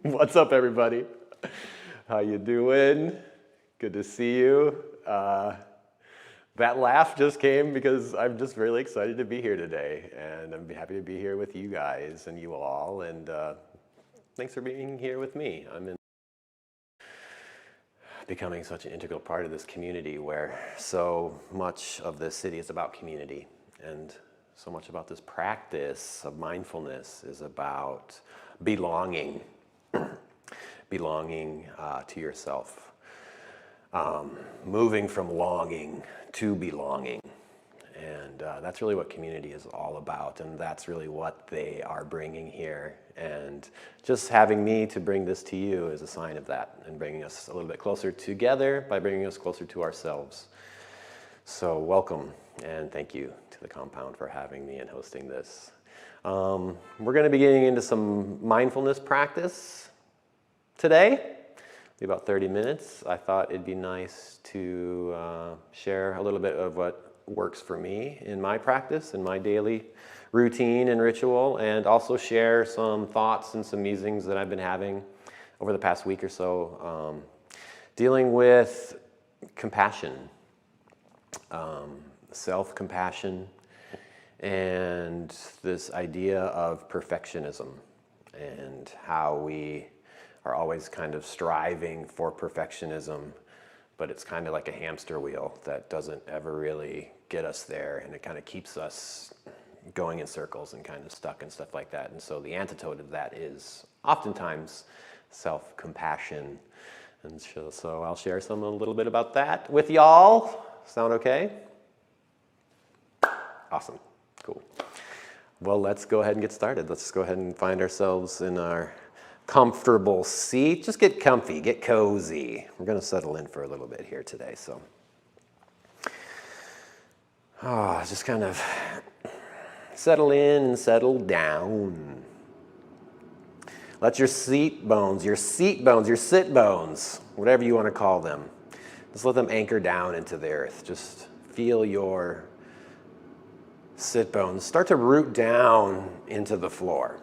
What's up, everybody? How you doing? Good to see you. That laugh just came because I'm just really excited to be here today, and I'm happy to be here with you guys and you all, and thanks for being here with me. I'm becoming such an integral part of this community where so much of this city is about community, and so much about this practice of mindfulness is about belonging. Belonging to yourself, moving from longing to belonging, and that's really what community is all about, and that's really what they are bringing here, and just having me to bring this to you is a sign of that, and bringing us a little bit closer together by bringing us closer to ourselves. So welcome, and thank you to the compound for having me and hosting this. We're going to be getting into some mindfulness practice today, be about 30 minutes. I thought it'd be nice to share a little bit of what works for me in my practice, in my daily routine and ritual, and also share some thoughts and some musings that I've been having over the past week or so, dealing with compassion, self-compassion, and this idea of perfectionism and how we are always kind of striving for perfectionism, but it's kind of like a hamster wheel that doesn't ever really get us there, and it kind of keeps us going in circles and kind of stuck and stuff like that. And so the antidote of that is oftentimes self-compassion. And so I'll share a little bit about that with y'all. Sound okay? Awesome. Cool. Well, let's go ahead and get started. Let's go ahead and find ourselves in our comfortable seat. Just get comfy, get cozy. We're going to settle in for a little bit here today. So, just kind of settle in and settle down. Let your sit bones, your sit bones, whatever you want to call them, just let them anchor down into the earth. Just feel your sit bones start to root down into the floor.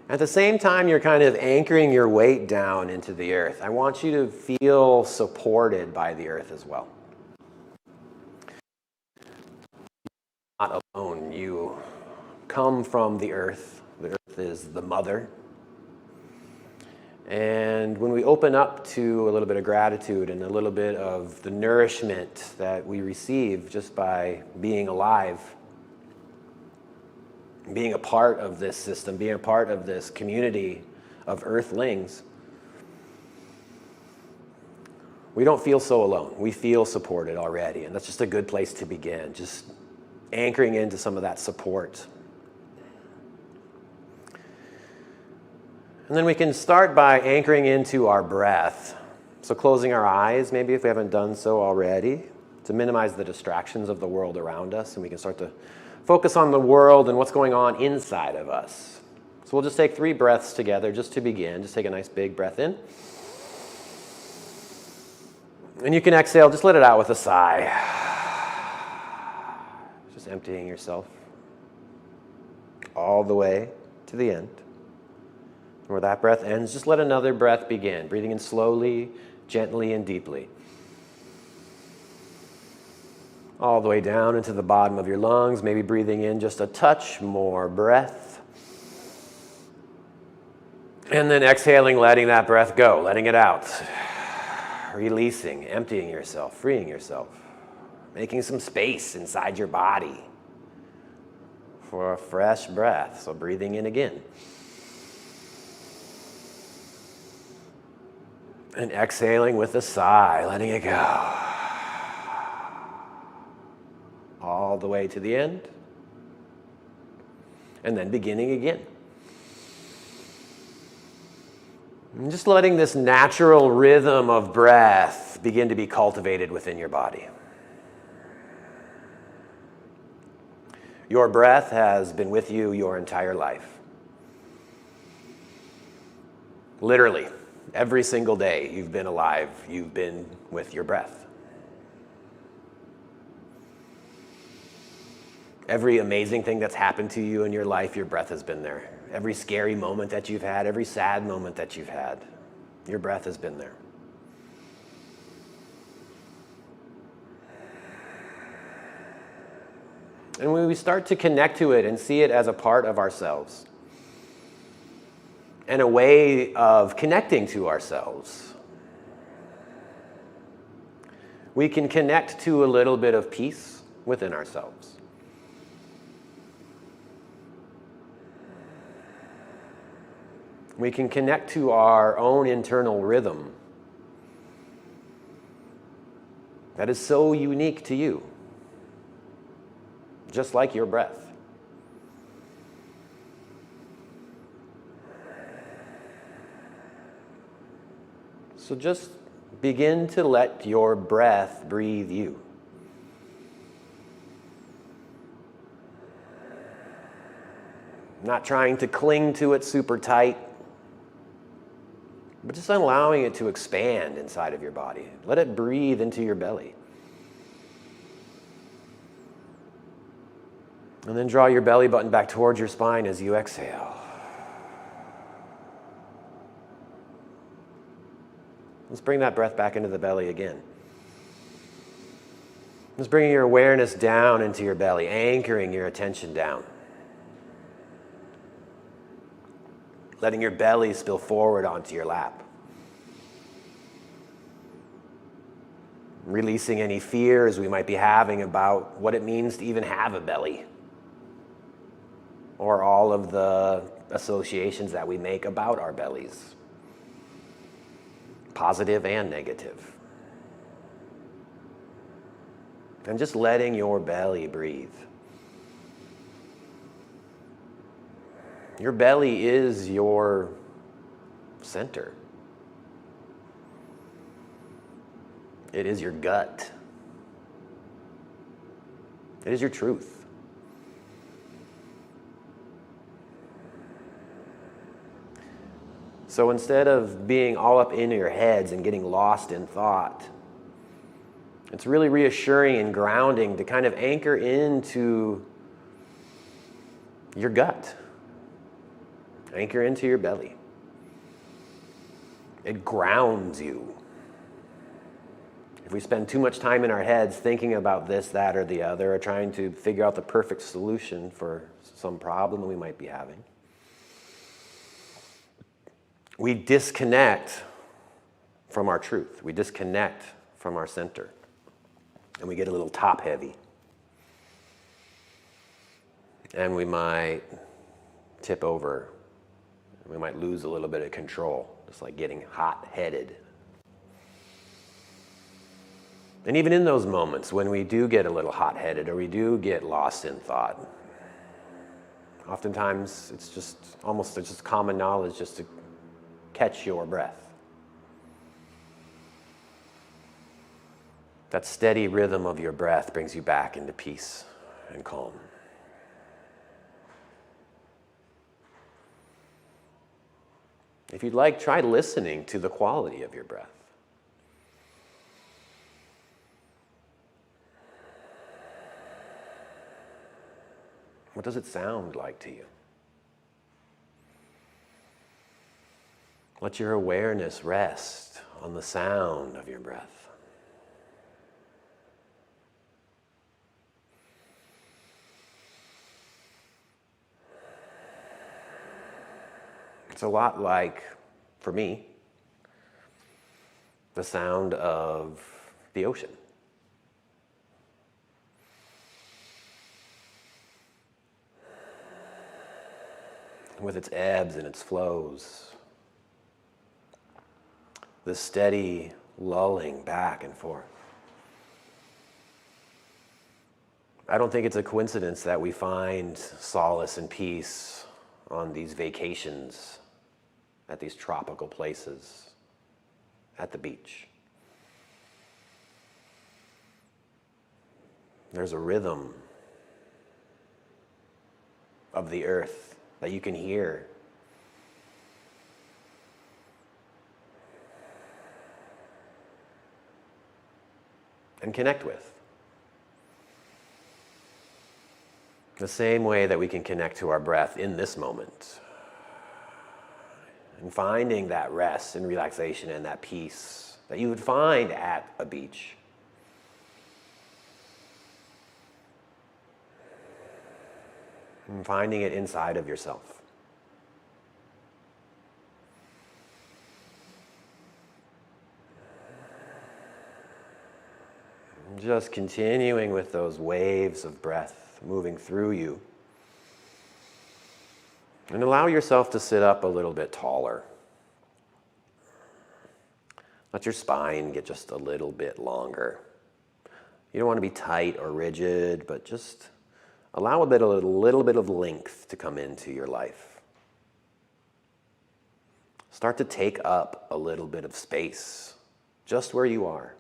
At the same time, you're kind of anchoring your weight down into the earth. I want you to feel supported by the earth as well. You're not alone. You come from the earth. The earth is the mother. And when we open up to a little bit of gratitude and a little bit of the nourishment that we receive just by being alive, being a part of this system, being a part of this community of earthlings, we don't feel so alone. We feel supported already, and that's just a good place to begin, just anchoring into some of that support. And then we can start by anchoring into our breath. So closing our eyes, maybe if we haven't done so already, to minimize the distractions of the world around us, and we can start to focus on the world and what's going on inside of us. So we'll just take 3 breaths together just to begin. Just take a nice big breath in. And you can exhale, just let it out with a sigh. Just emptying yourself all the way to the end. Where that breath ends, just let another breath begin. Breathing in slowly, gently, and deeply. All the way down into the bottom of your lungs, maybe breathing in just a touch more breath. And then exhaling, letting that breath go, letting it out. Releasing, emptying yourself, freeing yourself. Making some space inside your body for a fresh breath. So breathing in again. And exhaling with a sigh, letting it go. All the way to the end. And then beginning again. And just letting this natural rhythm of breath begin to be cultivated within your body. Your breath has been with you your entire life. Literally. Every single day you've been alive, you've been with your breath. Every amazing thing that's happened to you in your life, your breath has been there. every scary moment that you've had, every sad moment that you've had, your breath has been there. And when we start to connect to it and see it as a part of ourselves, and a way of connecting to ourselves, we can connect to a little bit of peace within ourselves. We can connect to our own internal rhythm that is so unique to you, just like your breath. So just begin to let your breath breathe you. Not trying to cling to it super tight, but just allowing it to expand inside of your body. Let it breathe into your belly. And then draw your belly button back towards your spine as you exhale. Let's bring that breath back into the belly again. Let's bring your awareness down into your belly, anchoring your attention down. Letting your belly spill forward onto your lap. Releasing any fears we might be having about what it means to even have a belly. Or all of the associations that we make about our bellies. Positive and negative. And just letting your belly breathe. Your belly is your center. It is your gut. It is your truth. So instead of being all up in your heads and getting lost in thought, it's really reassuring and grounding to kind of anchor into your gut. Anchor into your belly. It grounds you. If we spend too much time in our heads thinking about this, that, or the other, or trying to figure out the perfect solution for some problem we might be having, we disconnect from our truth. We disconnect from our center. And we get a little top heavy. And we might tip over. We might lose a little bit of control, just like getting hot-headed. And even in those moments when we do get a little hot-headed or we do get lost in thought, oftentimes it's just common knowledge just to catch your breath. That steady rhythm of your breath brings you back into peace and calm. If you'd like, try listening to the quality of your breath. What does it sound like to you? Let your awareness rest on the sound of your breath. It's a lot like, for me, the sound of the ocean. With its ebbs and its flows. The steady lulling back and forth. I don't think it's a coincidence that we find solace and peace on these vacations at these tropical places, at the beach. There's a rhythm of the earth that you can hear. And connect with. The same way that we can connect to our breath in this moment. and finding that rest and relaxation and that peace that you would find at a beach. And finding it inside of yourself. Just continuing with those waves of breath moving through you. And allow yourself to sit up a little bit taller. Let your spine get just a little bit longer. You don't want to be tight or rigid, but just allow a little bit of length to come into your life. Start to take up a little bit of space, just where you are.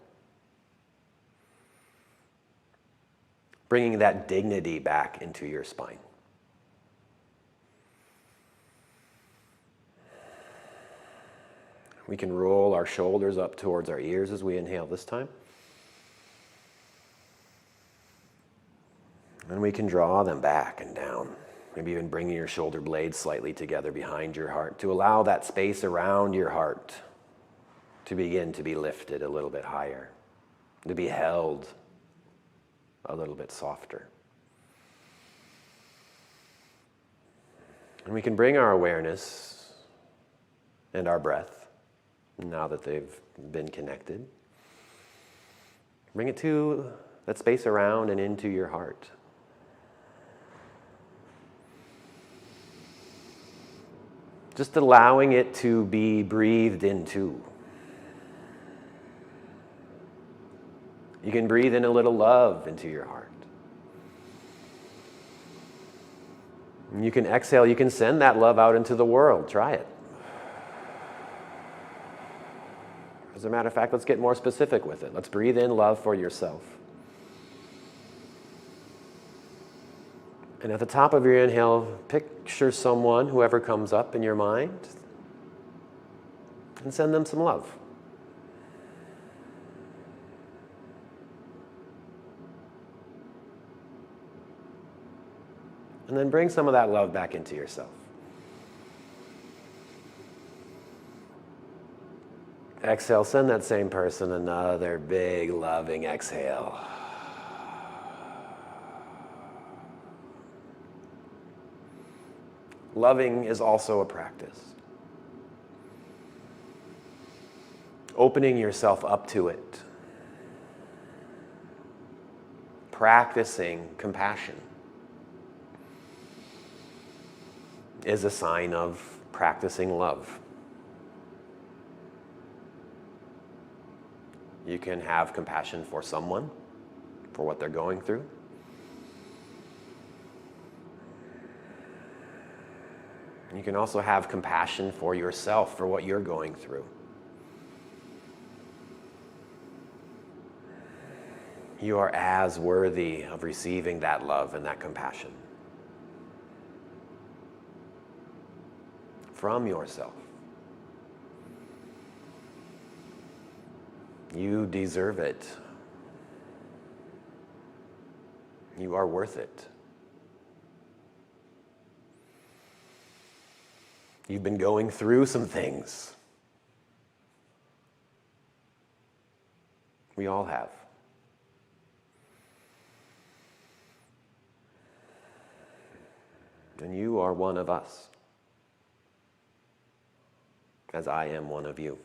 Bringing that dignity back into your spine. We can roll our shoulders up towards our ears as we inhale this time. And we can draw them back and down. Maybe even bringing your shoulder blades slightly together behind your heart to allow that space around your heart to begin to be lifted a little bit higher, to be held a little bit softer. And we can bring our awareness and our breath, now that they've been connected, bring it to that space around and into your heart. Just allowing it to be breathed into. You can breathe in a little love into your heart. And you can exhale, you can send that love out into the world. Try it. As a matter of fact, let's get more specific with it. Let's breathe in love for yourself. And at the top of your inhale, picture someone, whoever comes up in your mind, and send them some love. And then bring some of that love back into yourself. Exhale, send that same person another big loving exhale. Loving is also a practice. Opening yourself up to it. Practicing compassion is a sign of practicing love. You can have compassion for someone, for what they're going through. You can also have compassion for yourself, for what you're going through. You are as worthy of receiving that love and that compassion from yourself. You deserve it. You are worth it. You've been going through some things. We all have. And you are one of us, as I am one of you.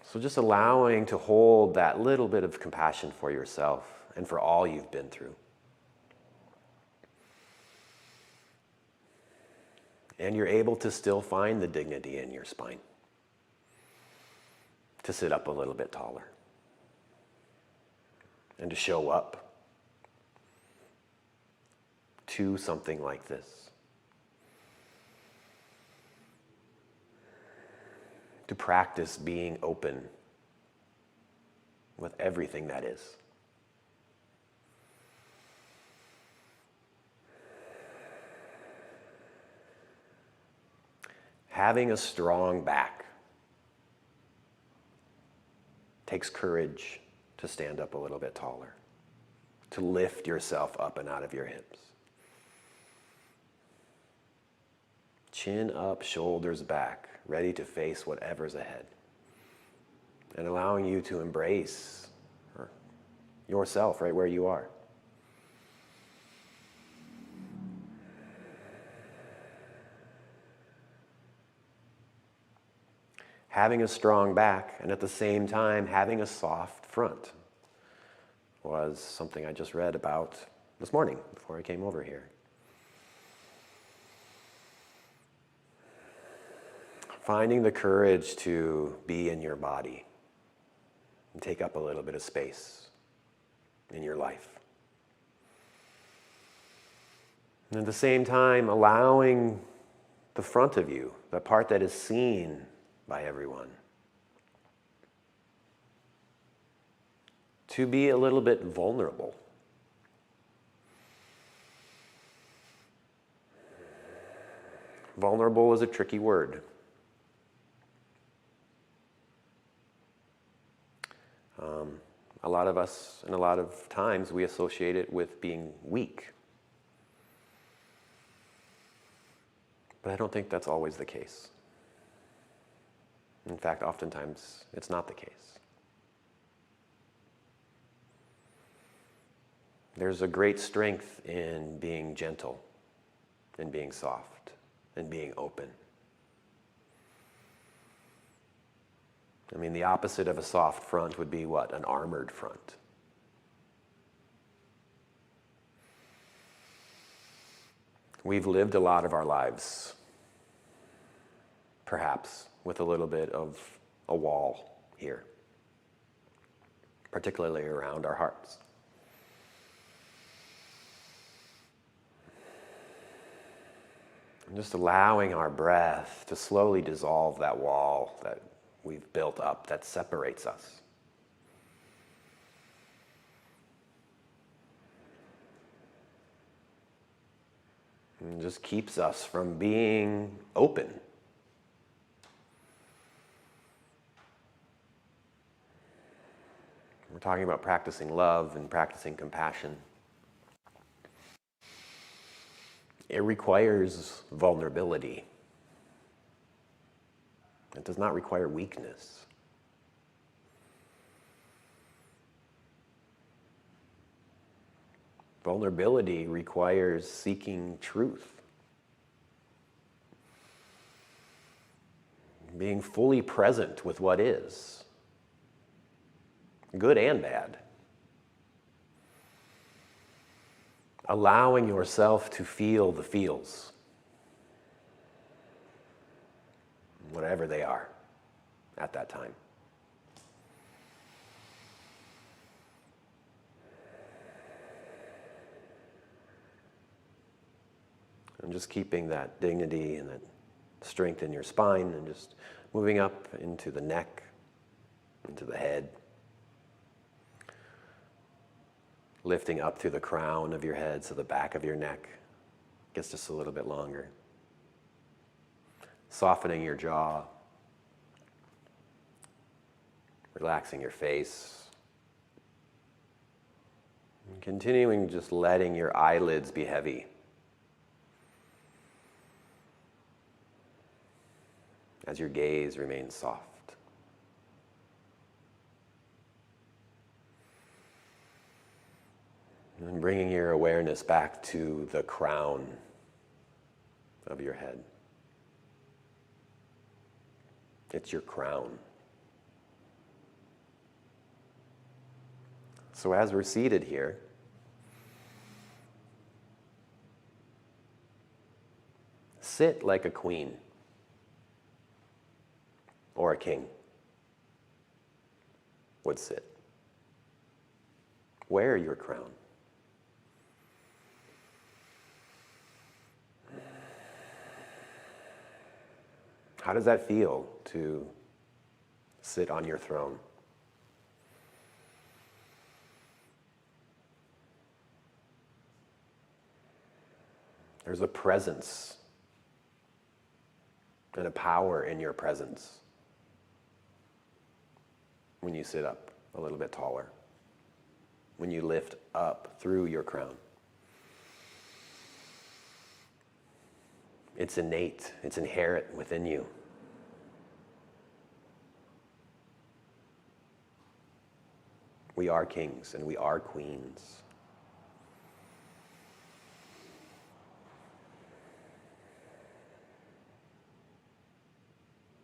So just allowing to hold that little bit of compassion for yourself and for all you've been through. And you're able to still find the dignity in your spine, to sit up a little bit taller, and to show up to something like this. To practice being open with everything that is. Having a strong back takes courage to stand up a little bit taller, to lift yourself up and out of your hips. Chin up, shoulders back, ready to face whatever's ahead. And allowing you to embrace yourself right where you are. Having a strong back and at the same time having a soft front was something I just read about this morning before I came over here. Finding the courage to be in your body and take up a little bit of space in your life. And at the same time, allowing the front of you, the part that is seen by everyone, to be a little bit vulnerable. Vulnerable is a tricky word. A lot of us, and a lot of times, we associate it with being weak. But I don't think that's always the case. In fact, oftentimes, it's not the case. There's a great strength in being gentle, and being soft, and being open. I mean, the opposite of a soft front would be what? An armored front. We've lived a lot of our lives, perhaps, with a little bit of a wall here, particularly around our hearts. And just allowing our breath to slowly dissolve that wall that we've built up that separates us. And just keeps us from being open. We're talking about practicing love and practicing compassion. It requires vulnerability. It does not require weakness. Vulnerability requires seeking truth. Being fully present with what is, good and bad. Allowing yourself to feel the feels. Whatever they are at that time. And just keeping that dignity and that strength in your spine and just moving up into the neck, into the head. Lifting up through the crown of your head so the back of your neck gets just a little bit longer. Softening your jaw, relaxing your face, and continuing just letting your eyelids be heavy as your gaze remains soft. And bringing your awareness back to the crown of your head. It's your crown. So as we're seated here, sit like a queen or a king would sit. Wear your crown. How does that feel to sit on your throne? There's a presence and a power in your presence when you sit up a little bit taller, when you lift up through your crown. It's innate, it's inherent within you. We are kings and we are queens.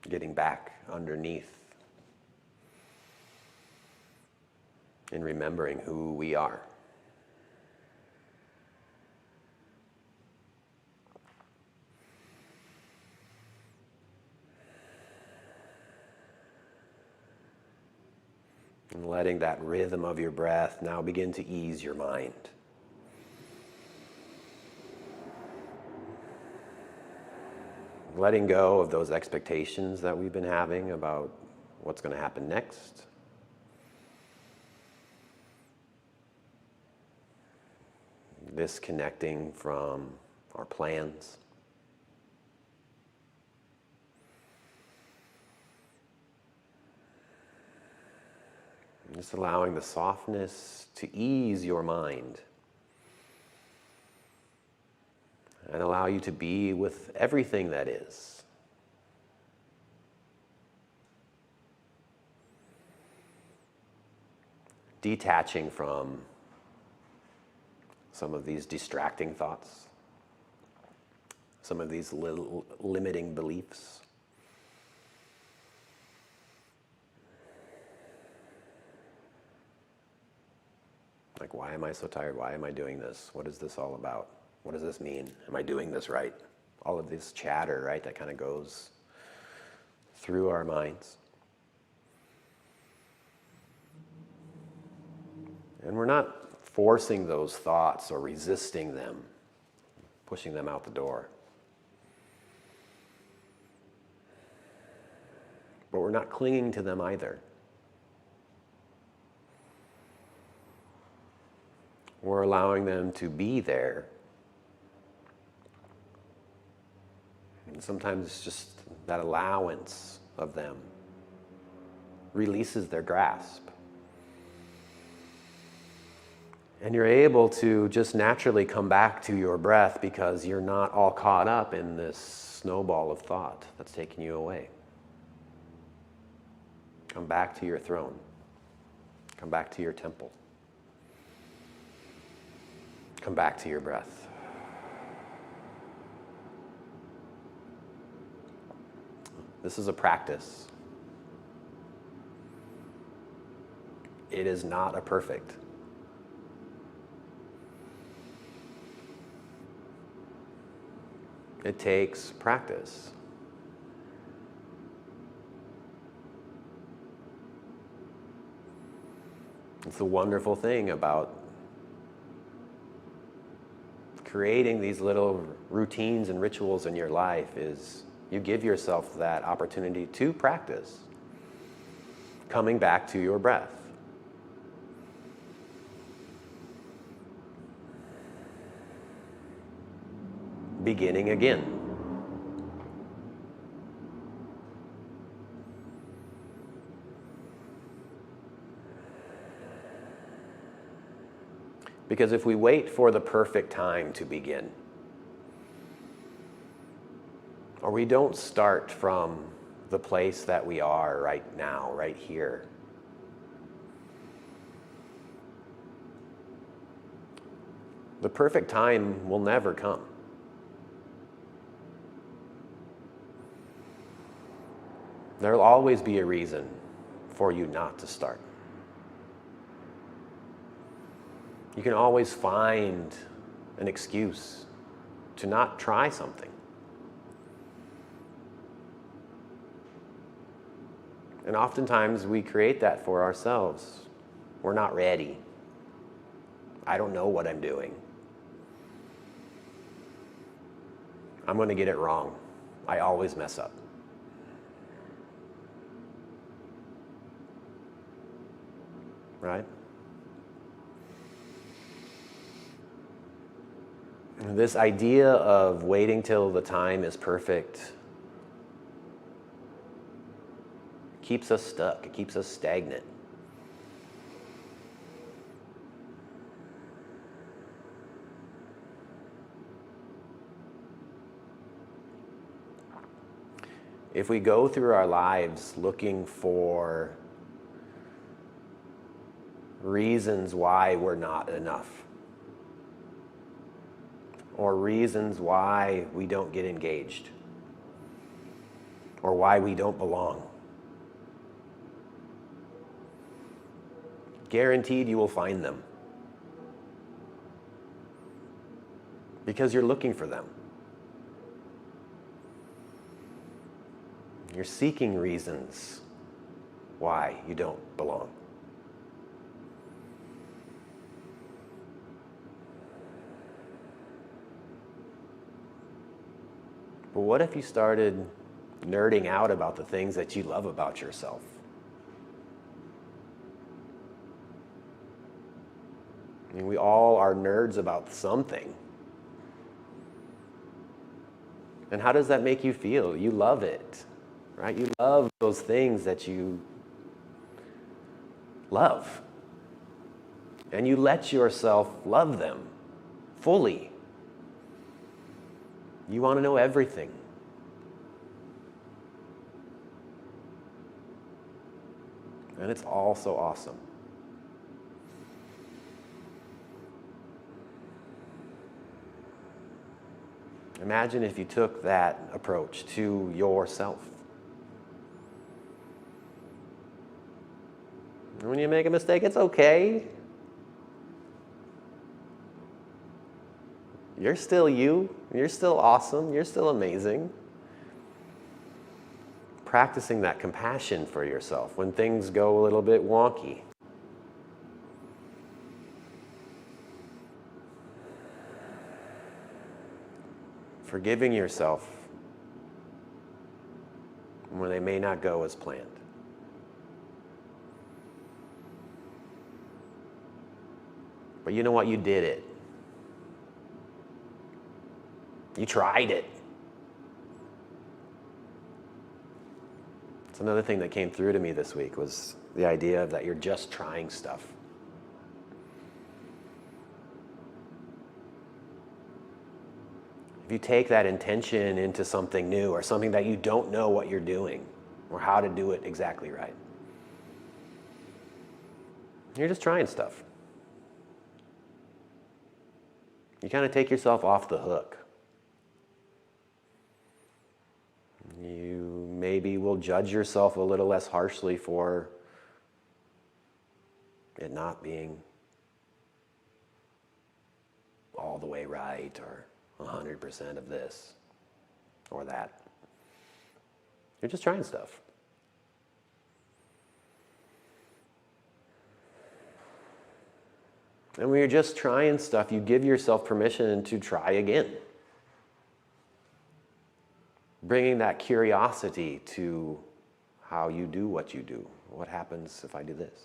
Getting back underneath and remembering who we are. And letting that rhythm of your breath now begin to ease your mind. Letting go of those expectations that we've been having about what's going to happen next. Disconnecting from our plans. Just allowing the softness to ease your mind and allow you to be with everything that is. Detaching from some of these distracting thoughts, some of these limiting beliefs. Like, why am I so tired? Why am I doing this? What is this all about? What does this mean? Am I doing this right? All of this chatter, right, that kind of goes through our minds. And we're not forcing those thoughts or resisting them, pushing them out the door. But we're not clinging to them either. We're allowing them to be there. And sometimes it's just that allowance of them releases their grasp. And you're able to just naturally come back to your breath because you're not all caught up in this snowball of thought that's taking you away. Come back to your throne. Come back to your temple. Come back to your breath. This is a practice. It is not a perfect. It takes practice. It's the wonderful thing about creating these little routines and rituals in your life is you give yourself that opportunity to practice coming back to your breath. Beginning again. Because if we wait for the perfect time to begin, or we don't start from the place that we are right now, right here, the perfect time will never come. There'll always be a reason for you not to start. You can always find an excuse to not try something. And oftentimes we create that for ourselves. We're not ready. I don't know what I'm doing. I'm going to get it wrong. I always mess up. Right? This idea of waiting till the time is perfect keeps us stuck. It keeps us stagnant. If we go through our lives looking for reasons why we're not enough, or reasons why we don't get engaged, or why we don't belong, guaranteed you will find them. Because you're looking for them. You're seeking reasons why you don't belong. But what if you started nerding out about the things that you love about yourself? I mean, we all are nerds about something. And how does that make you feel? You love it, right? You love those things that you love. And you let yourself love them fully. You want to know everything. And it's all so awesome. Imagine if you took that approach to yourself. And when you make a mistake, it's okay. You're still you. You're still awesome. You're still amazing. Practicing that compassion for yourself when things go a little bit wonky. Forgiving yourself when they may not go as planned. But you know what? You did it. You tried it. It's another thing that came through to me this week was the idea that you're just trying stuff. If you take that intention into something new or something that you don't know what you're doing or how to do it exactly right, you're just trying stuff. You kind of take yourself off the hook. You maybe will judge yourself a little less harshly for it not being all the way right or 100% of this or that. You're just trying stuff. And when you're just trying stuff, you give yourself permission to try again. Bringing that curiosity to how you do what you do. What happens if I do this?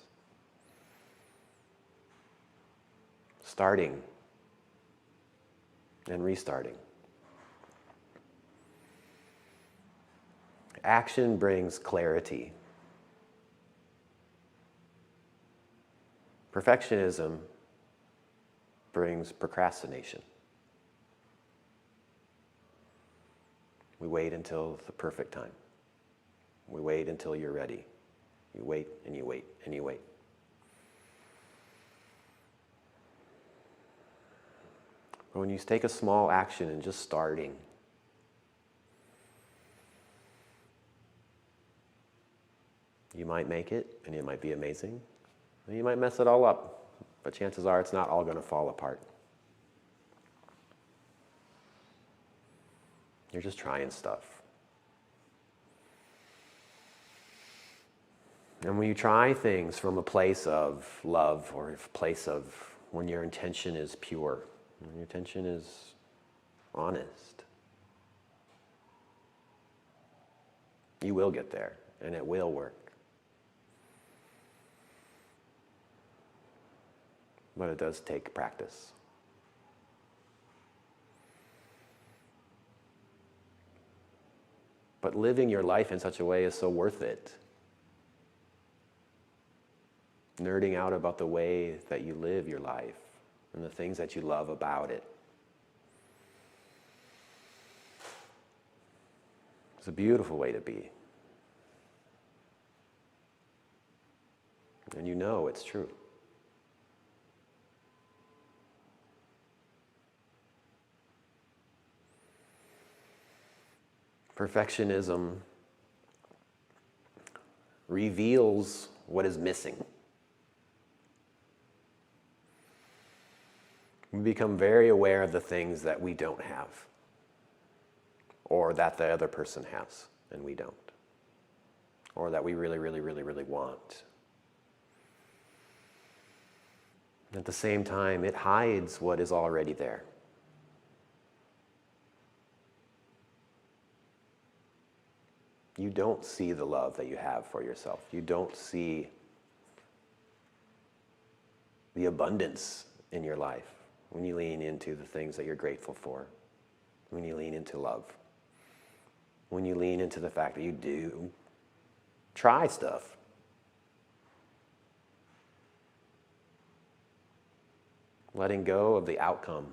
Starting and restarting. Action brings clarity. Perfectionism brings procrastination. We wait until the perfect time. We wait until you're ready. You wait and you wait and you wait. But when you take a small action and just starting, you might make it and it might be amazing. And you might mess it all up. But chances are it's not all going to fall apart. You're just trying stuff. And when you try things from a place of love or a place of when your intention is pure, when your intention is honest, you will get there and it will work. But it does take practice. But living your life in such a way is so worth it. Nerding out about the way that you live your life and the things that you love about it. It's a beautiful way to be. And you know it's true. Perfectionism reveals what is missing. We become very aware of the things that we don't have, or that the other person has and we don't, or that we really, really, really, really want. At the same time, it hides what is already there. You don't see the love that you have for yourself. You don't see the abundance in your life when you lean into the things that you're grateful for, when you lean into love, when you lean into the fact that you do try stuff. Letting go of the outcome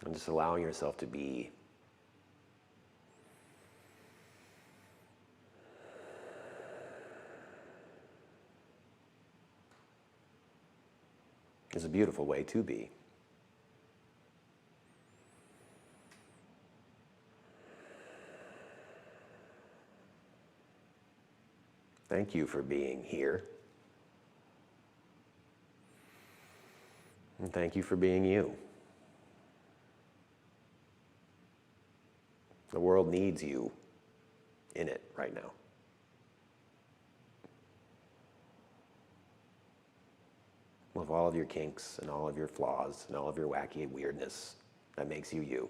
and just allowing yourself to be. Is a beautiful way to be. Thank you for being here. And thank you for being you. The world needs you in it right now. With all of your kinks and all of your flaws and all of your wacky weirdness that makes you you.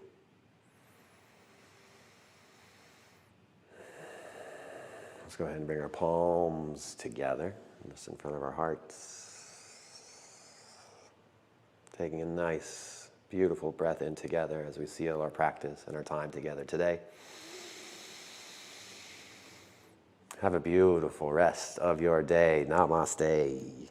Let's go ahead and bring our palms together, just in front of our hearts. Taking a nice, beautiful breath in together as we seal our practice and our time together today. Have a beautiful rest of your day. Namaste.